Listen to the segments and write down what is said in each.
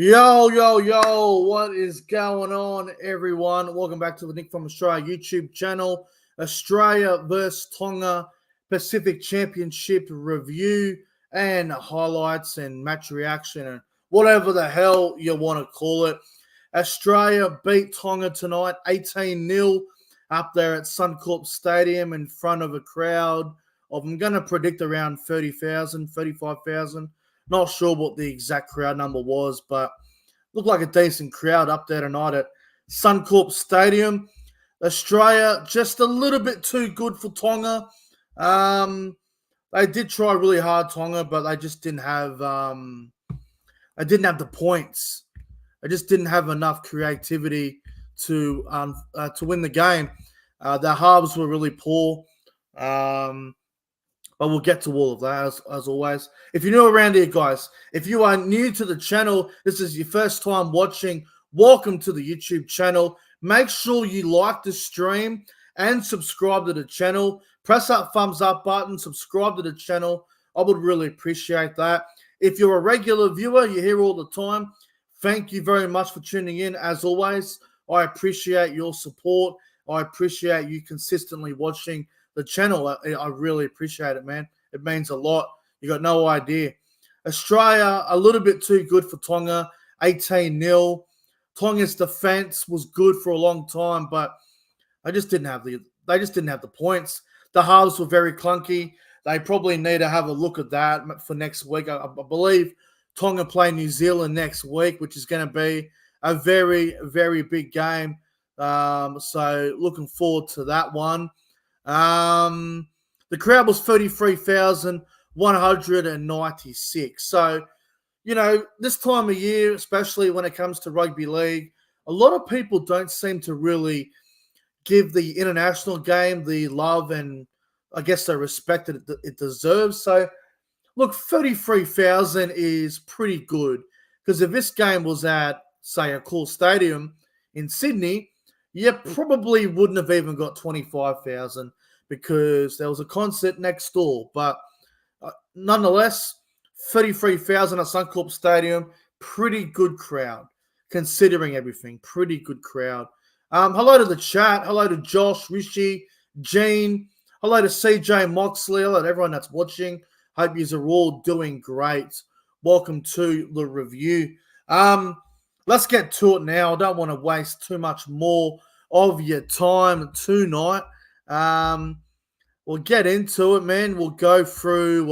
Yo, yo, yo, what is going on, everyone? Welcome back to the Nick from Australia YouTube channel. Australia versus Tonga Pacific Championship review and highlights and match reaction and whatever the hell you want to call it. Australia beat Tonga tonight 18-0 up there at Suncorp Stadium in front of a crowd of, I'm going to predict, around 30,000, 35,000. Not sure what the exact crowd number was, but looked like a decent crowd up there tonight at Suncorp Stadium. Australia just a little bit too good for Tonga. They did try really hard, Tonga, but they just didn't have the points. They just didn't have enough creativity to win the game. Their halves were really poor. But we'll get to all of that as always. If you're new around here, guys, if you are new to the channel, this is your first time watching, welcome to the YouTube channel. Make sure you like the stream and subscribe to the channel. Press that thumbs up button, subscribe to the channel. I would really appreciate that. If you're a regular viewer, you're here all the time, thank you very much for tuning in. As always, I appreciate your support. I appreciate you consistently watching the channel. I really appreciate it, man. It means a lot. You got no idea. Australia, a little bit too good for Tonga, 18-0. Tonga's defense was good for a long time, but they just didn't have the points. The halves were very clunky. They probably need to have a look at that for next week. I believe Tonga play New Zealand next week, which is going to be a very, very big game. So looking forward to that one. The crowd was 33,196. So, you know, this time of year, especially when it comes to rugby league, a lot of people don't seem to really give the international game the love and, I guess, the respect that it deserves. So, look, 33,000 is pretty good, because if this game was at, say, a cool stadium in Sydney, you probably wouldn't have even got 25,000 because there was a concert next door. But nonetheless, 33,000 at Suncorp Stadium, pretty good crowd considering everything. Pretty good crowd. Hello to the chat. Hello to Josh, Rishi, Gene. Hello to CJ Moxley. Hello to everyone that's watching. Hope you are all doing great. Welcome to the review. Let's get to it now. I don't want to waste too much more of your time tonight. We'll get into it, man. We'll go through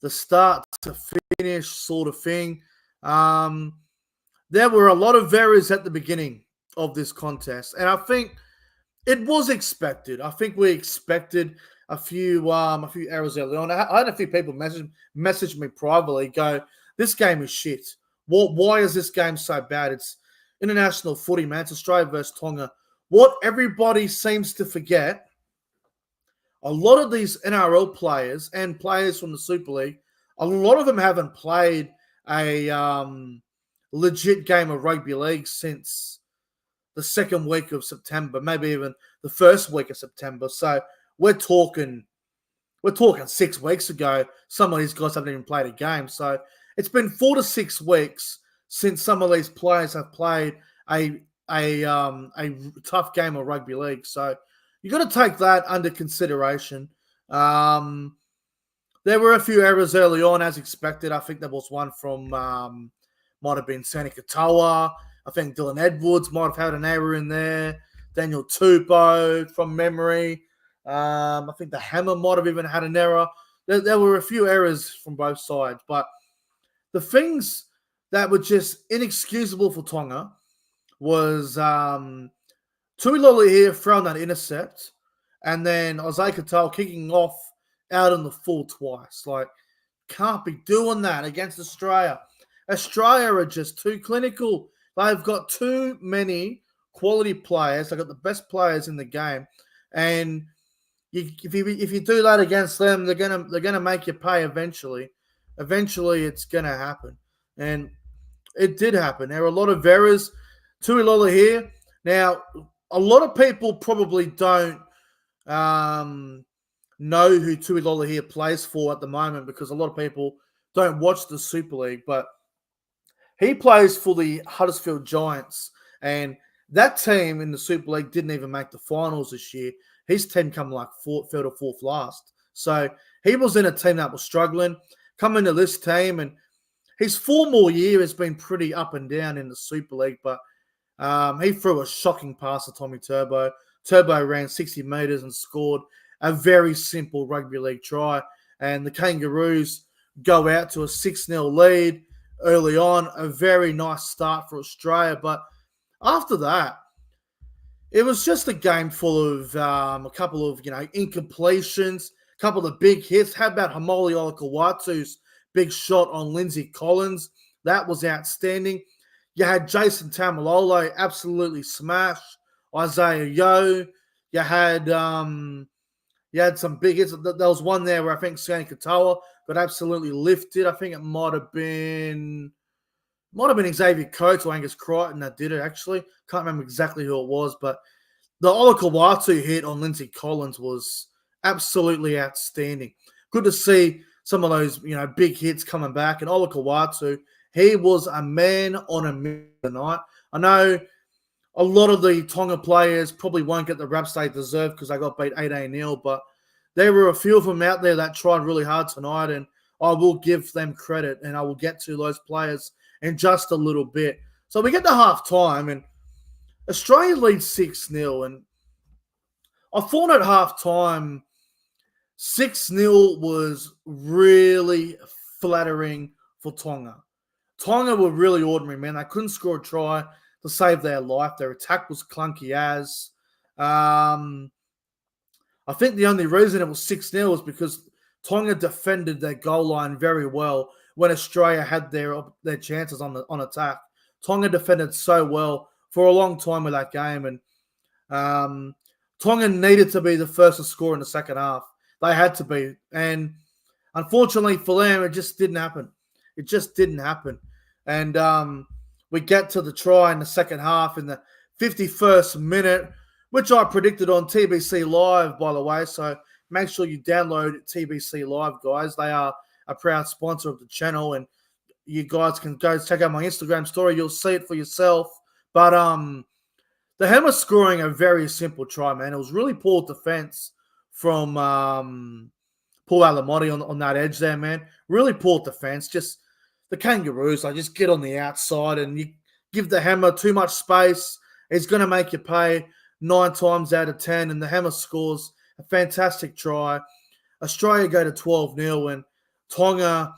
the start to finish sort of thing. There were a lot of errors at the beginning of this contest, and I think it was expected. I think we expected a few errors early on. I had a few people message me privately, go, "This game is shit. Why is this game so bad? It's international footy, man. It's Australia versus Tonga." What everybody seems to forget, a lot of these NRL players and players from the Super League, a lot of them haven't played a legit game of rugby league since the second week of September, maybe even the first week of September. So we're talking 6 weeks ago. Some of these guys haven't even played a game. So it's been 4 to 6 weeks since some of these players have played a tough game of rugby league. So you got to take that under consideration. There were a few errors early on, as expected. I think there was one from might have been Sani Katoa. I think Dylan Edwards might have had an error in there. Daniel Tupou from memory. I think the Hammer might have even had an error. There were a few errors from both sides, but the things that were just inexcusable for Tonga was Tuilagi here throwing that intercept, and then Isaiah Katoa kicking off out in the full twice. Like, can't be doing that against Australia. Australia are just too clinical. They've got too many quality players. They've got the best players in the game, and if you do that against them, they're gonna make you pay eventually. Eventually, it's gonna happen, and it did happen. There were a lot of errors. Tuilagi here. Now, a lot of people probably don't know who Tuilagi here plays for at the moment, because a lot of people don't watch the Super League. But He plays for the Huddersfield Giants, and that team in the Super League didn't even make the finals this year. His team come like third or fourth last. So he was in a team that was struggling. Come into this team, and his 4 more year has been pretty up and down in the Super League, but he threw a shocking pass to Tommy Turbo. Turbo ran 60 metres and scored a very simple rugby league try. And the Kangaroos go out to a 6-0 lead early on. A very nice start for Australia. But after that, it was just a game full of a couple of, incompletions, a couple of big hits. How about Hamoli Olakawatu's big shot on Lindsay Collins? That was outstanding. You had Jason Tamalolo absolutely smash. Isaiah Yo. You had some big hits. There was one there where I think Sani Katoa got absolutely lifted. I think it might have been Xavier Coates or Angus Crichton that did it, actually. Can't remember exactly who it was, but the Olakawatu hit on Lindsay Collins was absolutely outstanding. Good to see some of those, big hits coming back. And Olakawatu, he was a man on a mission tonight. I know a lot of the Tonga players probably won't get the raps they deserve because they got beat 18-0, but there were a few of them out there that tried really hard tonight, and I will give them credit, and I will get to those players in just a little bit. So we get to half-time, and Australia leads 6-0, and I thought at half-time 6-0 was really flattering for Tonga. Tonga were really ordinary, man. They couldn't score a try to save their life. Their attack was clunky as. I think the only reason it was 6-0 was because Tonga defended their goal line very well when Australia had their chances on attack. Tonga defended so well for a long time with that game, and Tonga needed to be the first to score in the second half. They had to be, and unfortunately for them, it just didn't happen. It just didn't happen. And we get to the try in the second half in the 51st minute, which I predicted on TBC Live, by the way. So make sure you download TBC Live, guys. They are a proud sponsor of the channel, and you guys can go check out my Instagram story. You'll see it for yourself. But the Hammer scoring a very simple try, man. It was really poor defense from Paul Alamotti on that edge there, man. Really poor defense. Just the Kangaroos, just get on the outside and you give the Hammer too much space. It's going to make you pay 9 times out of 10, and the Hammer scores a fantastic try. Australia go to 12-0, and Tonga,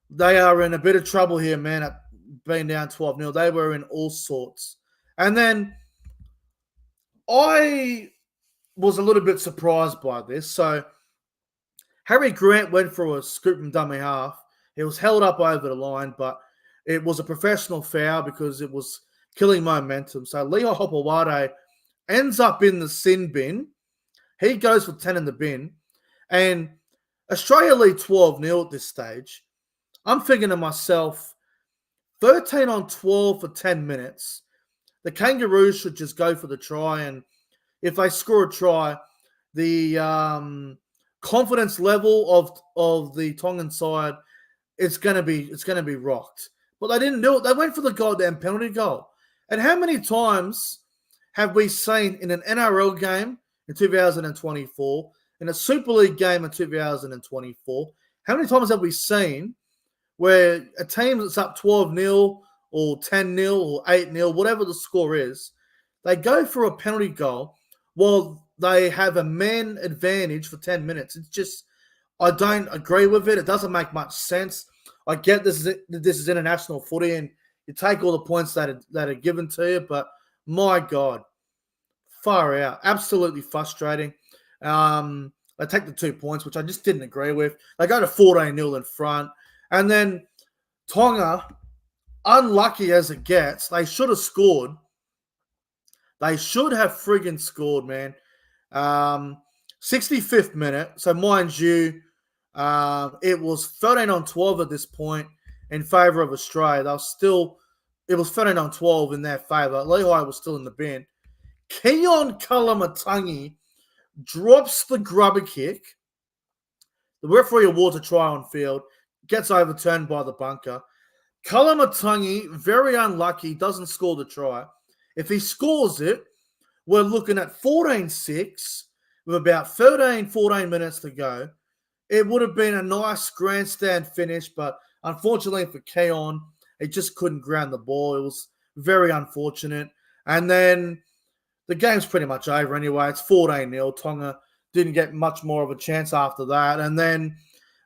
they are in a bit of trouble here, man, at being down 12-0. They were in all sorts. And then I was a little bit surprised by this. So Harry Grant went for a scoop and dummy half. It was held up over the line, but it was a professional foul because it was killing momentum. So Leo Hopewade ends up in the sin bin. He goes for 10 in the bin. And Australia lead 12-0 at this stage. I'm thinking to myself, 13 on 12 for 10 minutes. The Kangaroos should just go for the try. And if they score a try, the confidence level of the Tongan side, it's gonna be rocked. But they didn't do it. They went for the goddamn penalty goal. And how many times have we seen in an NRL game in 2024, in a Super League game in 2024, how many times have we seen where a team that's up 12-0 or 10-0 or 8-0, whatever the score is, they go for a penalty goal while they have a man advantage for 10 minutes? It's just, I don't agree with it. It doesn't make much sense. I get this is international footy and you take all the points that are given to you, but my God, far out. Absolutely frustrating. They take the 2 points, which I just didn't agree with. They go to 14-0 in front. And then Tonga, unlucky as it gets, they should have scored. They should have friggin' scored, man. 65th minute. So mind you, it was 13 on 12 at this point in favour of Australia. It was 13 on 12 in their favour. Lehigh was still in the bin. Keon Kalamatangi drops the grubber kick. The referee awards a try on field, gets overturned by the bunker. Kalamatangi, very unlucky, doesn't score the try. If he scores it, we're looking at 14-6 with about 14 minutes to go. It would have been a nice grandstand finish, but unfortunately for Keon, he just couldn't ground the ball. It was very unfortunate. And then the game's pretty much over anyway. It's 14-0. Tonga didn't get much more of a chance after that. And then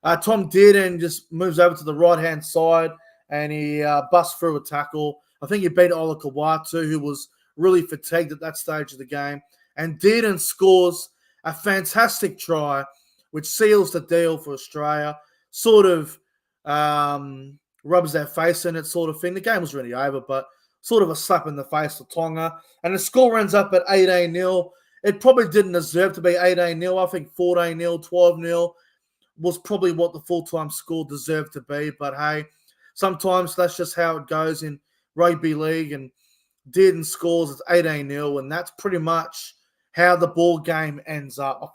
Tom Dearden just moves over to the right-hand side and he busts through a tackle. I think he beat Ola Kawatu, who was really fatigued at that stage of the game. And Dearden scores a fantastic try, which seals the deal for Australia. Sort of rubs their face in it, sort of thing. The game was really over, but sort of a slap in the face for Tonga. And the score ends up at 18-0. It probably didn't deserve to be 18-0. I think 14-0, 12-0 was probably what the full-time score deserved to be. But hey, sometimes that's just how it goes in rugby league. And Dearden scores, it's 18-0, and that's pretty much how the ball game ends up. I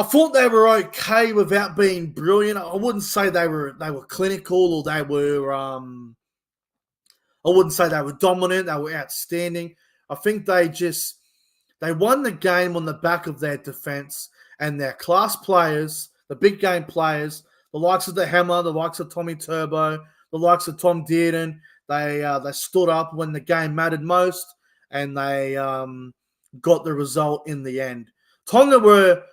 thought they were okay without being brilliant. I wouldn't say they were clinical or they were I wouldn't say they were dominant, they were outstanding. I think they won the game on the back of their defense and their class players, the big game players, the likes of the Hammer, the likes of Tommy Turbo, the likes of Tom Dearden. They stood up when the game mattered most, and they got the result in the end. Tonga would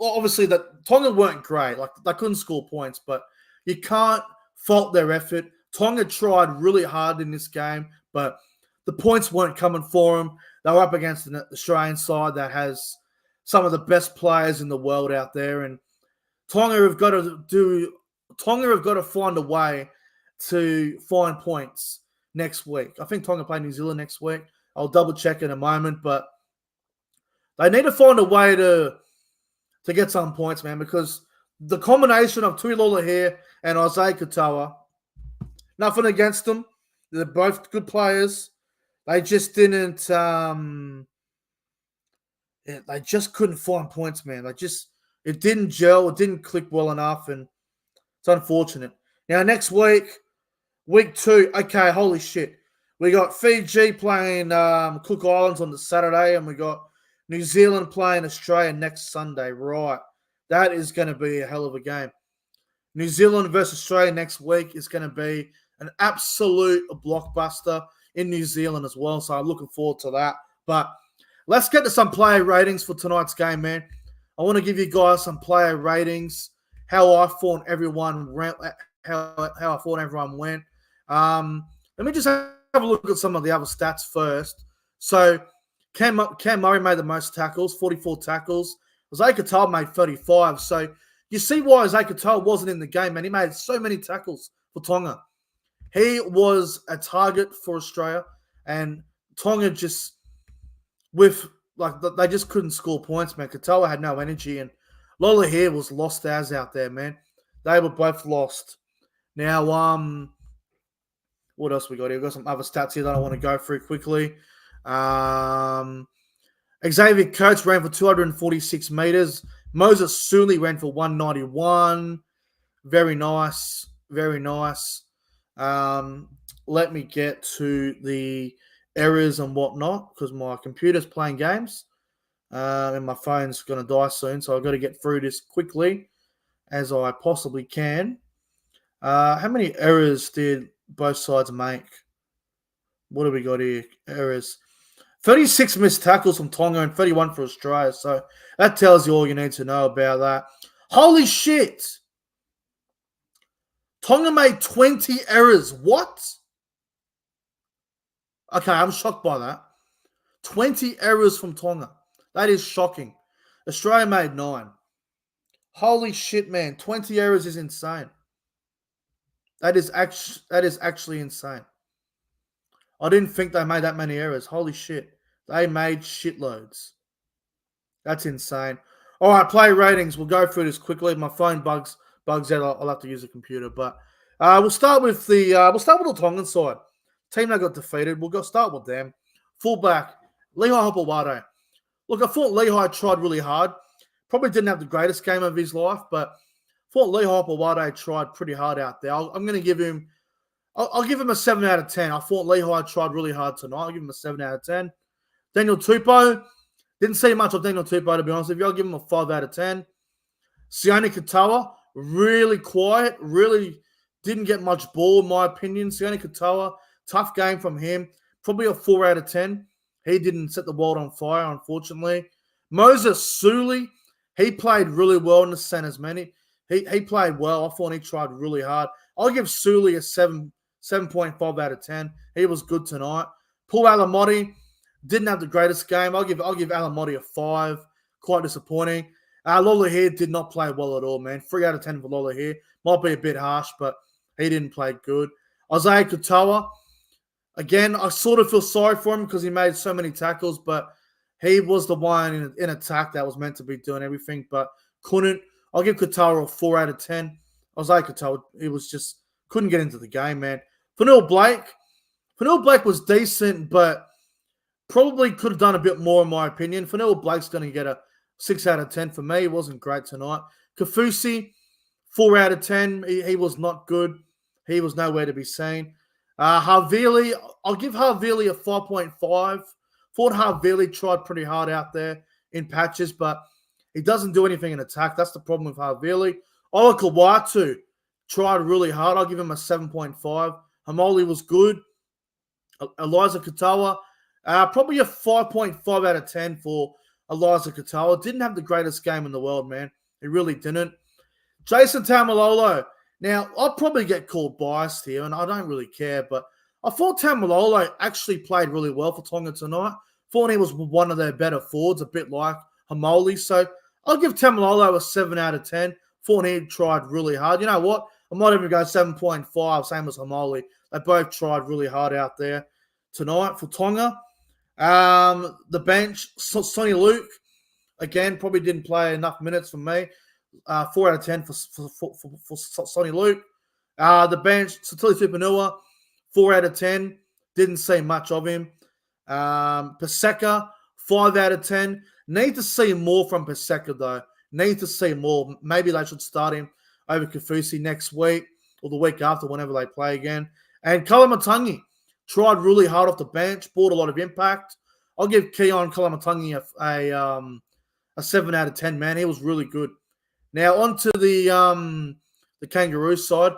obviously that Tonga weren't great, like they couldn't score points, but you can't fault their effort. Tonga tried really hard in this game, but the points weren't coming for them. They were up against an Australian side that has some of the best players in the world out there, and Tonga have got to find a way to find points next week. I think Tonga play New Zealand next week. I'll double check in a moment, but they need to find a way to get some points, man, because the combination of Tuilola here and Isaiah Katoa, nothing against them. They're both good players. They just didn't they just couldn't find points, man. It didn't gel, it didn't click well enough, and it's unfortunate. Now, next week, week 2, okay, holy shit. We got Fiji playing Cook Islands on the Saturday, and we got New Zealand playing Australia next Sunday. Right. That is going to be a hell of a game. New Zealand versus Australia next week is going to be an absolute blockbuster in New Zealand as well, so I'm looking forward to that. But let's get to some player ratings for tonight's game, man. I want to give you guys some player ratings, how I thought everyone went. Let me just have a look at some of the other stats first. So Cam Murray made the most tackles, 44 tackles. Isaiah Katoa made 35. So you see why Isaiah Katoa wasn't in the game, man. He made so many tackles for Tonga. He was a target for Australia, and Tonga they just couldn't score points, man. Katoa had no energy, and Lola here was lost as out there, man. They were both lost. Now, what else we got here? We've got some other stats here that I want to go through quickly. Xavier Coates ran for 246 meters. Moses Suli ran for 191. Very nice. Very nice. Let me get to the errors and whatnot because my computer's playing games and my phone's going to die soon. So I've got to get through this quickly as I possibly can. How many errors did both sides make? What do we got here? Errors. 36 missed tackles from Tonga and 31 for Australia. So that tells you all you need to know about that. Holy shit! Tonga made 20 errors. What? Okay, I'm shocked by that. 20 errors from Tonga. That is shocking. Australia made 9. Holy shit, man. 20 errors is insane. That is actually insane. I didn't think they made that many errors. Holy shit. They made shitloads. That's insane. All right, player ratings. We'll go through this quickly. My phone bugs out. I'll have to use a computer. But we'll start with the Tongan side. Team that got defeated. We'll start with them. Fullback, Lehigh Hopewade. Look, I thought Lehigh tried really hard. Probably didn't have the greatest game of his life, but Thought Lee Hopewade tried pretty hard out there. I'm going to give him. I'll give him a 7 out of 10. I thought Lehigh tried really hard tonight. I'll give him a 7 out of 10. Daniel Tupou. Didn't see much of Daniel Tupou, to be honest with you. I'll give him a 5 out of 10. Sione Katoa, really quiet. Really didn't get much ball, in my opinion. Sione Katoa, tough game from him. Probably a 4 out of 10. He didn't set the world on fire, unfortunately. Moses Suli, he played really well in the centers, man. He played well. I thought he tried really hard. I'll give Suli a 7.5 out of 10. He was good tonight. Paul Alamotti didn't have the greatest game. I'll give Alamotti a 5. Quite disappointing. Lola here did not play well at all, man. 3 out of 10 for Lola here. Might be a bit harsh, but he didn't play good. Isaiah Katoa, again, I sort of feel sorry for him because he made so many tackles, but he was the one in attack that was meant to be doing everything, but couldn't. I'll give Katoa a 4 out of 10. Isaiah Katoa, he was just couldn't get into the game, man. Fanil Blake was decent, but probably could have done a bit more, in my opinion. Fanil Blake's going to get a 6 out of 10 for me. He wasn't great tonight. Kafusi, 4 out of 10. He was not good. He was nowhere to be seen. Havili, I'll give Havili a 5.5. Thought Havili tried pretty hard out there in patches, but he doesn't do anything in attack. That's the problem with Havili. Ola Kawatu tried really hard. I'll give him a 7.5. Hamoli was good. Eliza Katoa, probably a 5.5 out of 10 for Eliza Katoa. Didn't have the greatest game in the world, man. He really didn't. Jason Tamalolo. Now, I'll probably get called biased here, and I don't really care, but I thought Tamalolo actually played really well for Tonga tonight. Thought he was one of their better forwards, a bit like Hamoli. So I'll give Tamalolo a 7 out of 10. Thought he tried really hard. You know what? I might even go 7.5, same as Hamoli. They both tried really hard out there tonight for Tonga. The bench, Sonny Luke, again, probably didn't play enough minutes for me. 4 out of 10 for Sonny Luke. The bench, Satili Tupanua, 4 out of 10. Didn't see much of him. Paseka, 5 out of 10. Need to see more from Paseka, though. Need to see more. Maybe they should start him over Kafusi next week or the week after, whenever they play again. And Kalamatangi tried really hard off the bench, brought a lot of impact. I'll give Keon Kalamatangi a 7 out of 10, man. He was really good. Now, on to the Kangaroo side.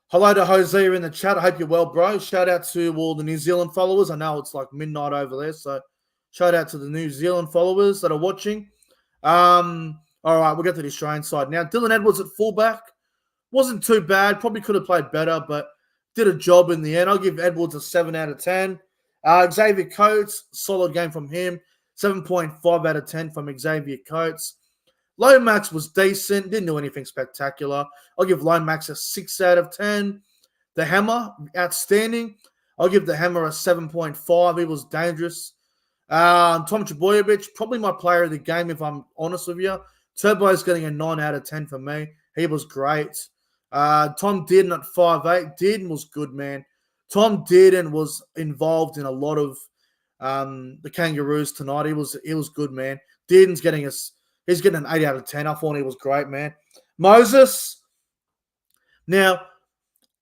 Hello to Jose in the chat. I hope you're well, bro. Shout out to all the New Zealand followers. I know it's like midnight over there, so shout out to the New Zealand followers that are watching. All right, we'll get to the Australian side. Now, Dylan Edwards at fullback. Wasn't too bad. Probably could have played better, but did a job in the end. I'll give Edwards a 7 out of 10. Xavier Coates, solid game from him. 7.5 out of 10 from Xavier Coates. Lomax was decent. Didn't do anything spectacular. I'll give Lomax a 6 out of 10. The Hammer, outstanding. I'll give the Hammer a 7.5. He was dangerous. Tom Trbojevic, probably my player of the game, if I'm honest with you. Turbo's getting a 9 out of 10 for me. He was great. Tom Dearden at 5'8". Dearden was good, man. Tom Dearden was involved in a lot of the Kangaroos tonight. He was good, man. Dearden's getting he's getting an 8 out of 10. I thought he was great, man. Moses. Now,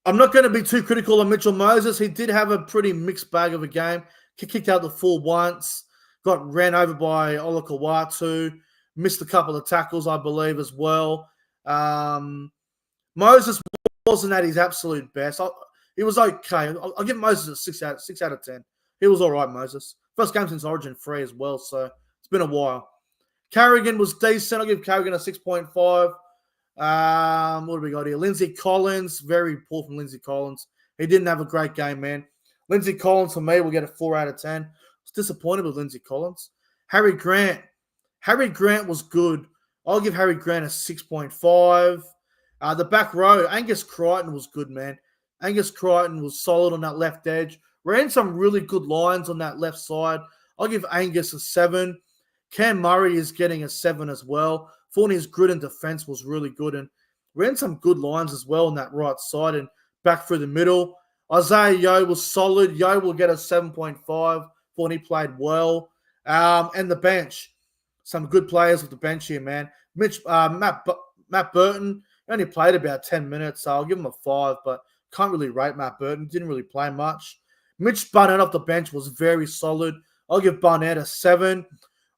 I'm not going to be too critical of Mitchell Moses. He did have a pretty mixed bag of a game. Kicked out the full once. Got ran over by Ola Kawatu. Missed a couple of tackles, I believe, as well. Moses wasn't at his absolute best. He was okay. I'll give Moses a 6 out of 10. He was all right, Moses. First game since Origin 3 as well, so it's been a while. Carrigan was decent. I'll give Carrigan a 6.5. What do we got here? Lindsay Collins, very poor from Lindsay Collins. He didn't have a great game, man. Lindsay Collins, for me, will get a 4 out of 10. I was disappointed with Lindsay Collins. Harry Grant. Harry Grant was good. I'll give Harry Grant a 6.5. The back row, Angus Crichton was good, man. Angus Crichton was solid on that left edge. Ran some really good lines on that left side. I'll give Angus a 7. Cam Murray is getting a 7 as well. Thought his grit and defense was really good and ran some good lines as well on that right side and back through the middle. Isaiah Yeo was solid. Yeo will get a 7.5. Thought he played well. And the bench. Some good players with the bench here, man. Matt Burton, Only played about 10 minutes, so I'll give him a 5, but can't really rate Matt Burton. Didn't really play much. Mitch Barnett off the bench was very solid. I'll give Barnett a 7.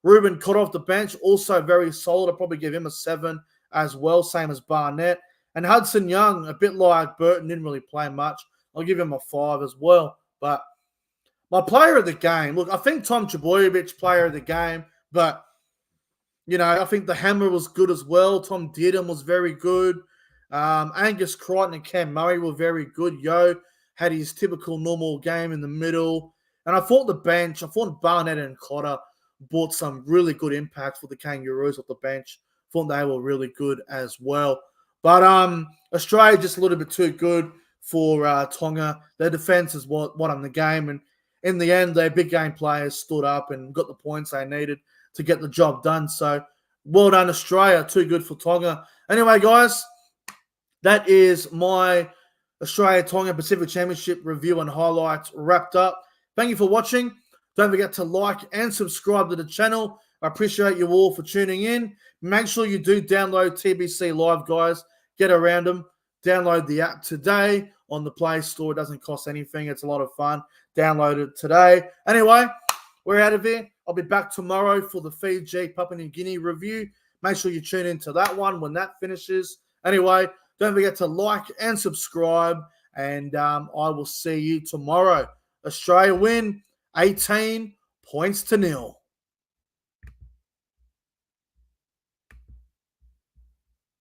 Ruben Cotter off the bench, also very solid. I'll probably give him a 7 as well, same as Barnett. And Hudson Young, a bit like Burton, didn't really play much. I'll give him a 5 as well. But my player of the game, look, I think Tom Trbojevic player of the game, but I think the Hammer was good as well. Tom Dearden was very good. Angus Crichton and Cam Murray were very good. Yo had his typical normal game in the middle. And I thought Barnett and Cotter brought some really good impact for the Kangaroos off the bench. Thought they were really good as well. But Australia just a little bit too good for Tonga. Their defense is what won the game. And in the end, their big game players stood up and got the points they needed to get the job done. So well done, Australia. Too good for Tonga. Anyway, guys, that is my Australia-Tonga Pacific Championship review and highlights wrapped up. Thank you for watching. Don't forget to like and subscribe to the channel. I appreciate you all for tuning in. Make sure you do download TBC Live, guys. Get around them. Download the app today on the Play Store. It doesn't cost anything. It's a lot of fun. Download it today. Anyway, we're out of here. I'll be back tomorrow for the Fiji Papua New Guinea review. Make sure you tune into that one when that finishes. Anyway, don't forget to like and subscribe, and I will see you tomorrow. Australia win 18 points to 0.